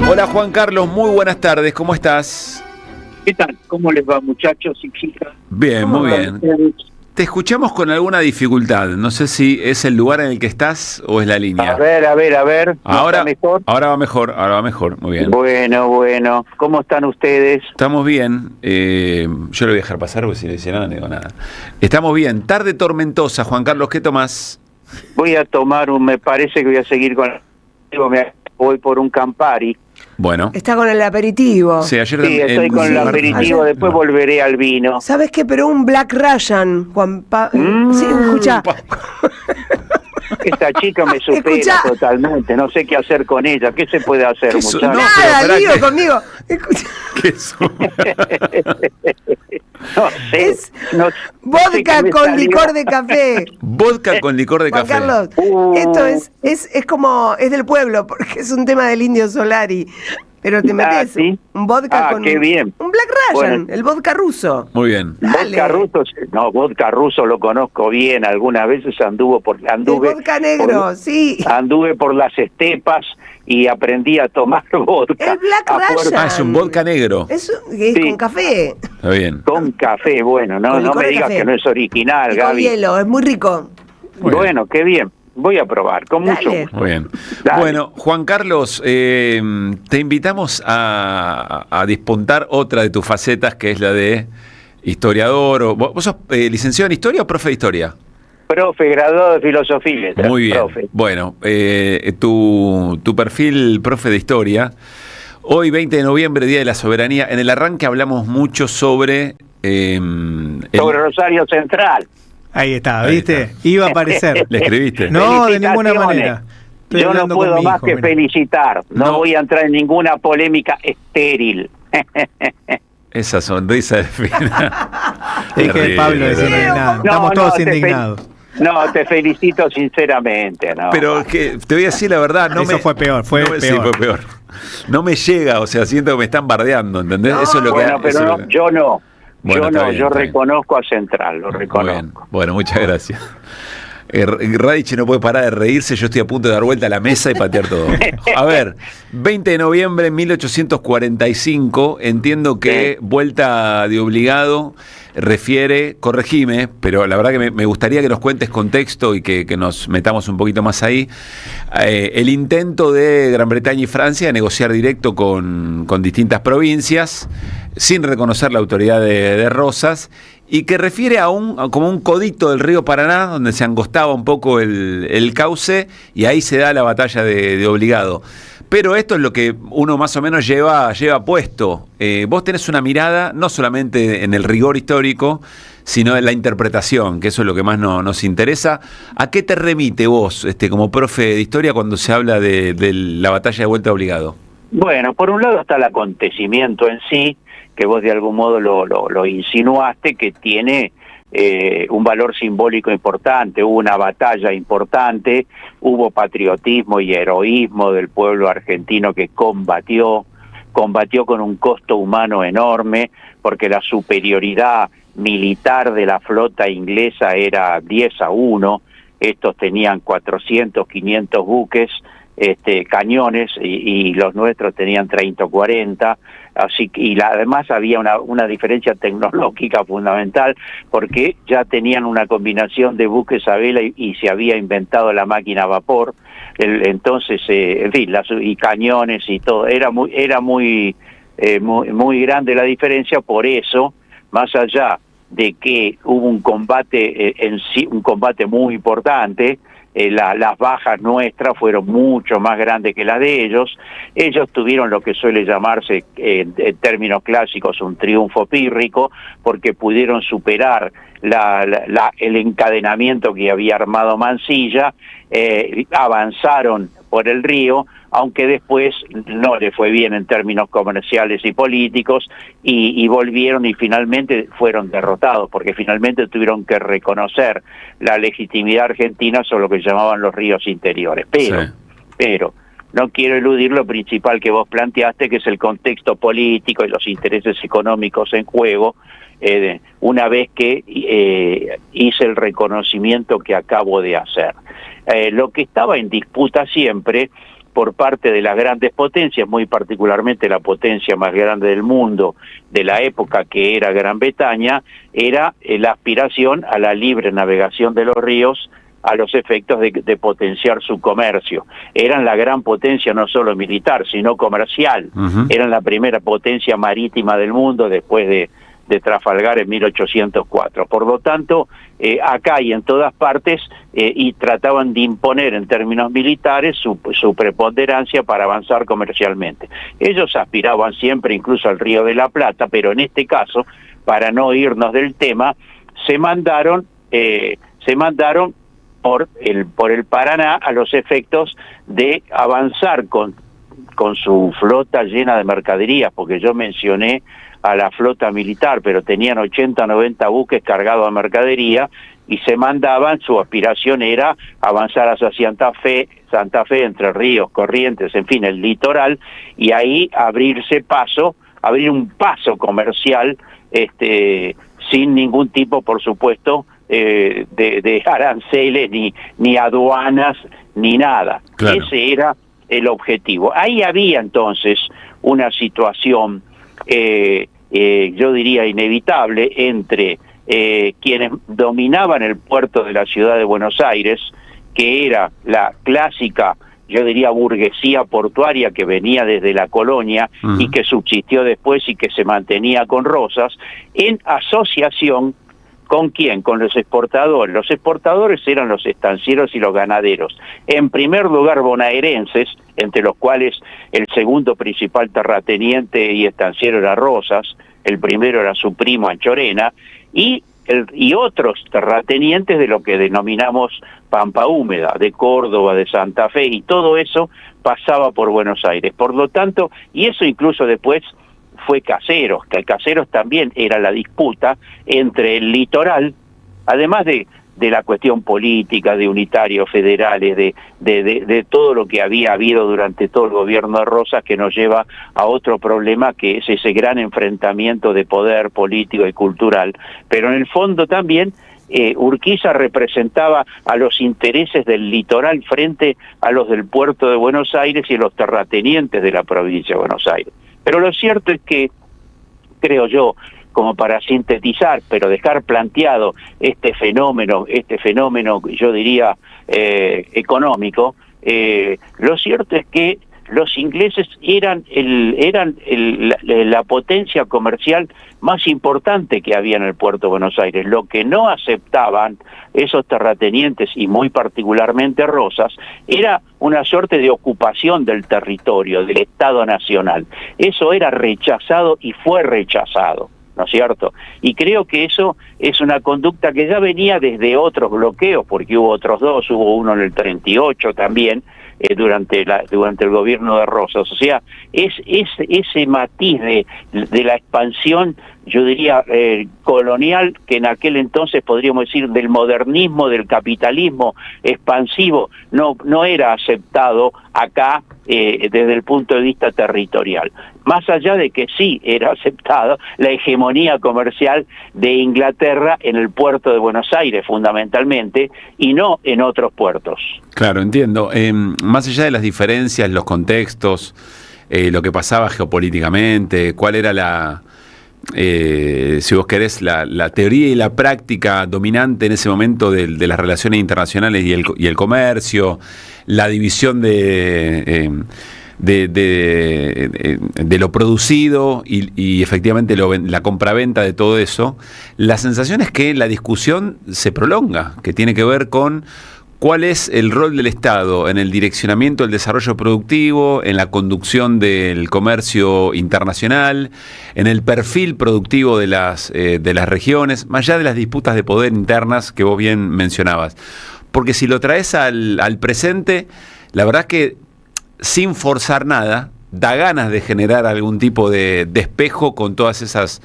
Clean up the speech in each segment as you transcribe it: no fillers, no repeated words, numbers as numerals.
Hola Juan Carlos, muy buenas tardes, ¿cómo estás? ¿Qué tal? ¿Cómo les va, muchachos y chicas? Bien, muy bien. Te escuchamos con alguna dificultad, no sé si es el lugar en el que estás o es la línea. A ver. ¿No Ahora, está mejor? ahora va mejor, muy bien. Bueno. ¿Cómo están ustedes? Estamos bien, yo lo voy a dejar pasar porque si le dice nada, no digo nada. Estamos bien, tarde tormentosa, Juan Carlos, ¿qué tomás? Voy a tomar me parece que voy a seguir con... Voy por un Campari. Bueno. Está con el aperitivo. Sí, ayer Sí, estoy con el aperitivo, después volveré al vino. ¿Sabes qué? Pero un Black Russian, Juan Sí, escucha. Esta chica me supera Escuchá. totalmente, no sé qué hacer con ella. ¿Qué se puede hacer, muchachos? No, Nada, pero lío pará, conmigo. Escucha. ¿Qué son? No sé. Es no sé vodka qué me con salió. licor de café. Vodka con licor de Juan café. Carlos, esto es como, es del pueblo, porque es un tema del Indio Solari. Pero te metes ¿sí? un vodka con qué bien. un Black Russian, Bueno. el vodka ruso. Muy bien. Dale. Vodka ruso lo conozco bien. Algunas veces anduve El vodka negro, sí. Anduve por las estepas y aprendí a tomar vodka. El Black a fuerza- Russian. Es un vodka negro. Es Sí. con café. Está bien. Con café, bueno, no Con licor me de digas café. que no es original, Y con Gaby. hielo, es muy rico. Muy bien. Bueno, qué bien. Voy a probar, con mucho Dale. gusto. Muy bien. Dale. Bueno, Juan Carlos, te invitamos a despuntar otra de tus facetas, que es la de historiador. ¿Vos sos licenciado en historia o profe de historia? Profe, graduado de filosofía y letras, Muy bien. profe. Bueno, tu perfil profe de historia. Hoy, 20 de noviembre, Día de la Soberanía. En el arranque hablamos mucho sobre... Sobre Rosario Central. Ahí está, Ahí ¿viste? está. Iba a aparecer. ¿Le escribiste? No, de ninguna Felicitaciones. manera. Estoy Yo no hablando puedo con mi más hijo, que mirá. felicitar. No No. voy a entrar en ninguna polémica estéril. Esa sonrisa de fina. Es que Pablo es indignado. No, Estamos no, todos te indignados. No, te felicito sinceramente. No. Pero que te voy a decir la verdad, Eso fue peor, fue no me- Sí, peor. fue peor. No me llega, o sea, siento que me están bardeando, ¿entendés? No. Eso es lo que Bueno, pero eso es no, lo que- yo no. Bueno, yo está no, bien, yo está bien. reconozco a Central, lo Muy bien. reconozco. Bueno, muchas gracias. Radich no puede parar de reírse, yo estoy a punto de dar vuelta a la mesa y patear todo. A ver, 20 de noviembre de 1845, entiendo que Sí. vuelta de obligado refiere, corregime, pero la verdad que me gustaría que nos cuentes contexto y que nos metamos un poquito más ahí, el intento de Gran Bretaña y Francia de negociar directo con distintas provincias, sin reconocer la autoridad de Rosas, y que refiere a como un codito del río Paraná, donde se angostaba un poco el cauce, y ahí se da la batalla de obligado. Pero esto es lo que uno más o menos lleva puesto. Vos tenés una mirada no solamente en el rigor histórico, sino en la interpretación, que eso es lo que más nos interesa. ¿A qué te remite vos, como profe de historia, cuando se habla de la batalla de vuelta de obligado? Bueno, por un lado está el acontecimiento en sí, que vos de algún modo lo insinuaste, que tiene un valor simbólico importante. Hubo una batalla importante, hubo patriotismo y heroísmo del pueblo argentino que combatió con un costo humano enorme, porque la superioridad militar de la flota inglesa era 10-1, estos tenían 400, 500 buques, cañones, y los nuestros tenían 30 o 40, así que, además había una diferencia tecnológica fundamental, porque ya tenían una combinación de buques a vela y se había inventado la máquina a vapor. Entonces, en fin, y cañones y todo, era muy grande la diferencia. Por eso, más allá de que hubo un combate en sí, un combate muy importante, las bajas nuestras fueron mucho más grandes que las de ellos. Ellos tuvieron lo que suele llamarse en términos clásicos un triunfo pírrico, porque pudieron superar el encadenamiento que había armado Mansilla, avanzaron por el río, aunque después no le fue bien en términos comerciales y políticos, y volvieron y finalmente fueron derrotados, porque finalmente tuvieron que reconocer la legitimidad argentina sobre lo que llamaban los ríos interiores. Pero no quiero eludir lo principal que vos planteaste, que es el contexto político y los intereses económicos en juego, una vez que hice el reconocimiento que acabo de hacer. Lo que estaba en disputa siempre por parte de las grandes potencias, muy particularmente la potencia más grande del mundo de la época, que era Gran Bretaña, era la aspiración a la libre navegación de los ríos a los efectos de potenciar su comercio. Eran la gran potencia no solo militar, sino comercial. Eran la primera potencia marítima del mundo después de Trafalgar en 1804. Por lo tanto, acá y en todas partes, y trataban de imponer en términos militares su preponderancia para avanzar comercialmente. Ellos aspiraban siempre incluso al Río de la Plata, pero en este caso, para no irnos del tema, se mandaron por el Paraná a los efectos de avanzar con su flota llena de mercaderías, porque yo mencioné a la flota militar, pero tenían 80, 90 buques cargados de mercadería y se mandaban, su aspiración era avanzar hacia Santa Fe, Entre Ríos, Corrientes, en fin, el litoral, y ahí abrir un paso comercial, sin ningún tipo, por supuesto, de aranceles, ni aduanas, ni nada. Claro. Ese era el objetivo. Ahí había entonces una situación, yo diría inevitable, entre quienes dominaban el puerto de la ciudad de Buenos Aires, que era la clásica, yo diría, burguesía portuaria que venía desde la colonia y que subsistió después y que se mantenía con Rosas, en asociación ¿con quién? Con los exportadores. Los exportadores eran los estancieros y los ganaderos. En primer lugar, bonaerenses, entre los cuales el segundo principal terrateniente y estanciero era Rosas, el primero era su primo Anchorena, y otros terratenientes de lo que denominamos Pampa Húmeda, de Córdoba, de Santa Fe, y todo eso pasaba por Buenos Aires. Por lo tanto, y eso incluso después fue Caseros, que Caseros también era la disputa entre el litoral, además de la cuestión política, de unitarios federales, de todo lo que había habido durante todo el gobierno de Rosas, que nos lleva a otro problema, que es ese gran enfrentamiento de poder político y cultural. Pero en el fondo también Urquiza representaba a los intereses del litoral frente a los del puerto de Buenos Aires y los terratenientes de la provincia de Buenos Aires. Pero lo cierto es que, creo yo, como para sintetizar, pero dejar planteado este fenómeno, yo diría, económico, lo cierto es que los ingleses eran la potencia comercial más importante que había en el puerto de Buenos Aires. Lo que no aceptaban esos terratenientes, y muy particularmente Rosas, era una suerte de ocupación del territorio, del Estado Nacional. Eso era rechazado y fue rechazado, ¿no es cierto? Y creo que eso es una conducta que ya venía desde otros bloqueos, porque hubo otros dos, hubo uno en el 38 también, durante el gobierno de Rosas. O sea, es ese matiz de la expansión, yo diría, colonial, que en aquel entonces podríamos decir del modernismo, del capitalismo expansivo, no era aceptado acá desde el punto de vista territorial. Más allá de que sí era aceptado la hegemonía comercial de Inglaterra en el puerto de Buenos Aires, fundamentalmente, y no en otros puertos. Claro, entiendo. Más allá de las diferencias, los contextos, lo que pasaba geopolíticamente, cuál era si vos querés, la teoría y la práctica dominante en ese momento de las relaciones internacionales y el comercio, la división de lo producido y efectivamente la compraventa de todo eso, la sensación es que la discusión se prolonga, que tiene que ver con cuál es el rol del Estado en el direccionamiento del desarrollo productivo, en la conducción del comercio internacional, en el perfil productivo de las regiones, más allá de las disputas de poder internas que vos bien mencionabas. Porque si lo traes al presente, la verdad es que sin forzar nada, da ganas de generar algún tipo de espejo con todas esas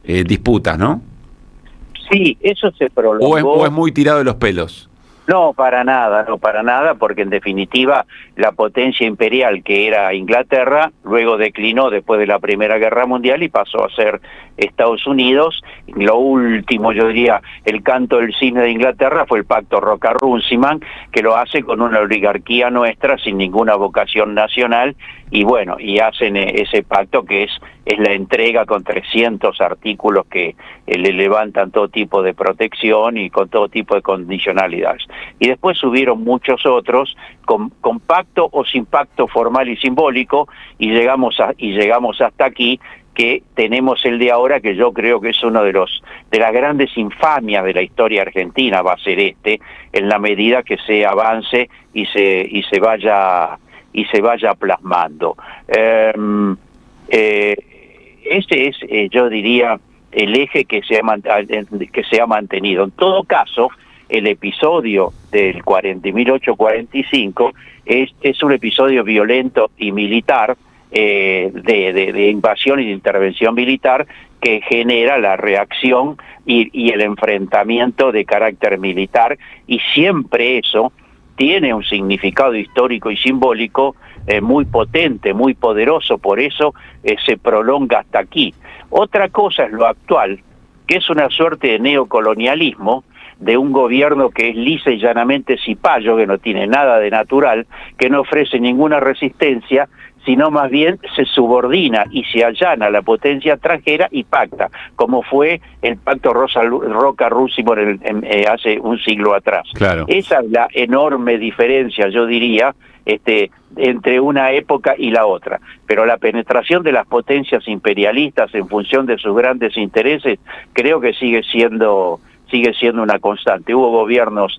disputas, ¿no? Sí, eso se prolongó. ¿O es muy tirado de los pelos? No, para nada, porque en definitiva la potencia imperial que era Inglaterra luego declinó después de la Primera Guerra Mundial y pasó a ser Estados Unidos. Lo último, yo diría, el canto del cisne de Inglaterra fue el pacto Roca-Runciman, que lo hace con una oligarquía nuestra sin ninguna vocación nacional, y bueno, y hacen ese pacto que es la entrega con 300 artículos que le levantan todo tipo de protección y con todo tipo de condicionalidades. Y después hubieron muchos otros con pacto o sin pacto formal y simbólico, y llegamos hasta aquí, que tenemos el de ahora, que yo creo que es uno de las grandes infamias de la historia argentina, va a ser en la medida que se avance y se vaya plasmando. Este es, yo diría, el eje que se ha mantenido. En todo caso, el episodio del 1845 es un episodio violento y militar, de invasión y de intervención militar, que genera la reacción y el enfrentamiento de carácter militar, y siempre eso tiene un significado histórico y simbólico muy potente, muy poderoso, por eso se prolonga hasta aquí. Otra cosa es lo actual, que es una suerte de neocolonialismo, de un gobierno que es lisa y llanamente cipayo, que no tiene nada de natural, que no ofrece ninguna resistencia, sino más bien se subordina y se allana a la potencia extranjera y pacta, como fue el pacto Roca-Runciman hace un siglo atrás. Claro. Esa es la enorme diferencia, yo diría, entre una época y la otra. Pero la penetración de las potencias imperialistas en función de sus grandes intereses, creo que sigue siendo una constante. Hubo gobiernos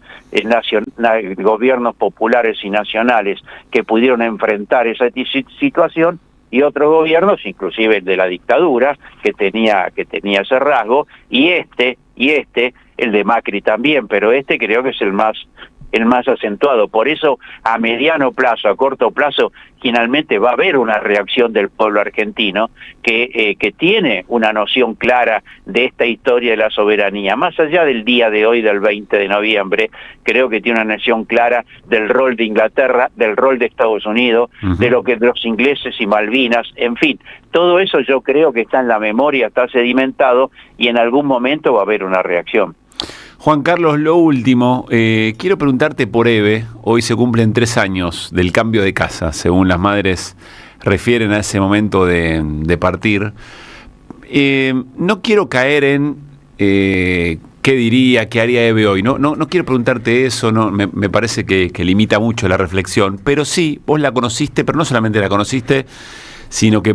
gobiernos populares y nacionales que pudieron enfrentar esa situación, y otros gobiernos, inclusive el de la dictadura, que tenía ese rasgo, y el de Macri también, pero creo que es el más acentuado. Por eso, a mediano plazo, a corto plazo, finalmente va a haber una reacción del pueblo argentino que tiene una noción clara de esta historia de la soberanía. Más allá del día de hoy, del 20 de noviembre, creo que tiene una noción clara del rol de Inglaterra, del rol de Estados Unidos, de lo que los ingleses y Malvinas, en fin. Todo eso yo creo que está en la memoria, está sedimentado, y en algún momento va a haber una reacción. Juan Carlos, lo último, quiero preguntarte por Eve. Hoy se cumplen 3 años del cambio de casa, según las madres refieren a ese momento de partir. No quiero caer en qué diría, qué haría Eve hoy. No quiero preguntarte eso, me parece que limita mucho la reflexión, pero sí, vos la conociste, pero no solamente la conociste, sino que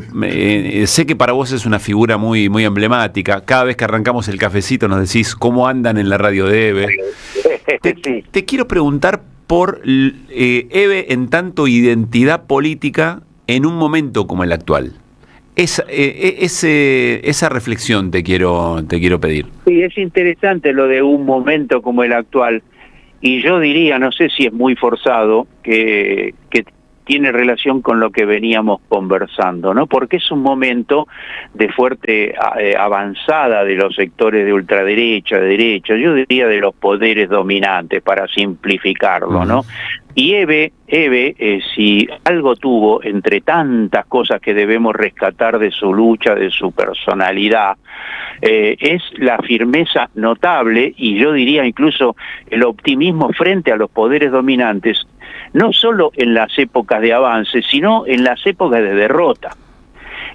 sé que para vos es una figura muy, muy emblemática. Cada vez que arrancamos el cafecito nos decís cómo andan en la radio de Eve. Te quiero preguntar por Eve en tanto identidad política en un momento como el actual. Esa reflexión te quiero pedir. Sí, es interesante lo de un momento como el actual, y yo diría, no sé si es muy forzado, que tiene relación con lo que veníamos conversando, ¿no? Porque es un momento de fuerte avanzada de los sectores de ultraderecha, de derecha, yo diría de los poderes dominantes, para simplificarlo, ¿no? Y Eve, si algo tuvo, entre tantas cosas que debemos rescatar de su lucha, de su personalidad, es la firmeza notable, y yo diría incluso el optimismo frente a los poderes dominantes, no solo en las épocas de avance, sino en las épocas de derrota.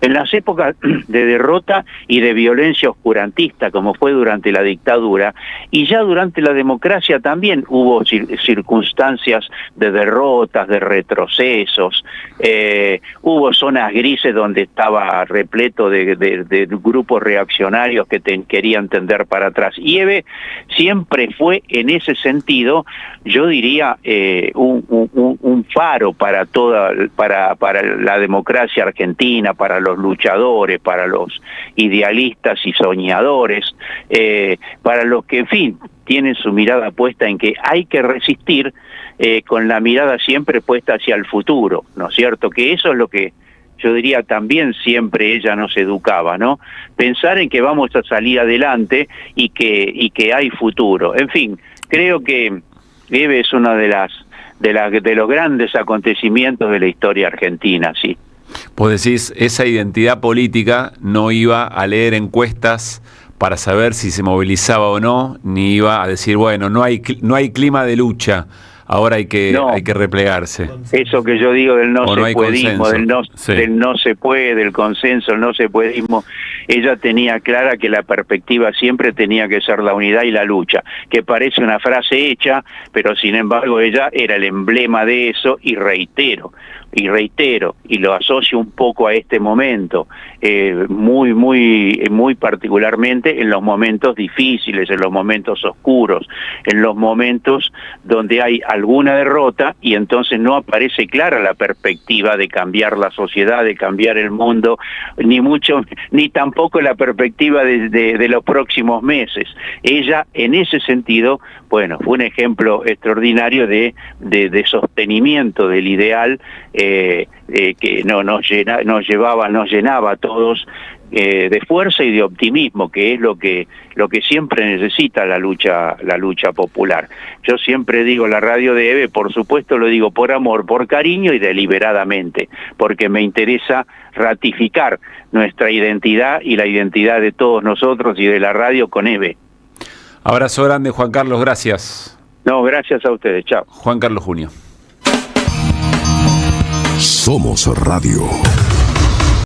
En las épocas de derrota y de violencia oscurantista, como fue durante la dictadura, y ya durante la democracia también hubo circunstancias de derrotas, de retrocesos, hubo zonas grises donde estaba repleto de grupos reaccionarios que querían tender para atrás. Y Eve siempre fue, en ese sentido, yo diría, un faro para la democracia argentina, para los luchadores, para los idealistas y soñadores, para los que, en fin, tienen su mirada puesta en que hay que resistir, con la mirada siempre puesta hacia el futuro, ¿no es cierto? Que eso es lo que yo diría también siempre ella nos educaba, ¿no? Pensar en que vamos a salir adelante y que hay futuro. En fin, creo que Eve es una de los grandes acontecimientos de la historia argentina, sí. Vos decís, esa identidad política no iba a leer encuestas para saber si se movilizaba o no, ni iba a decir, bueno, no hay clima de lucha, ahora hay que replegarse. Eso que yo digo del no se puedismo, del no se puede, del consenso, el no se puedismo, ella tenía clara que la perspectiva siempre tenía que ser la unidad y la lucha, que parece una frase hecha, pero sin embargo ella era el emblema de eso, y reitero, y lo asocio un poco a este momento, muy particularmente en los momentos difíciles, en los momentos oscuros, en los momentos donde hay alguna derrota y entonces no aparece clara la perspectiva de cambiar la sociedad, de cambiar el mundo, ni tampoco la perspectiva de los próximos meses. Ella, en ese sentido, bueno, fue un ejemplo extraordinario de sostenimiento del ideal, que nos llenaba a todos de fuerza y de optimismo, que es lo que siempre necesita la lucha popular. Yo siempre digo, la radio debe, por supuesto lo digo por amor, por cariño y deliberadamente, porque me interesa ratificar nuestra identidad y la identidad de todos nosotros y de la radio con EVE. Abrazo grande, Juan Carlos, gracias. No, gracias a ustedes, chao. Juan Carlos Junio. Somos Radio.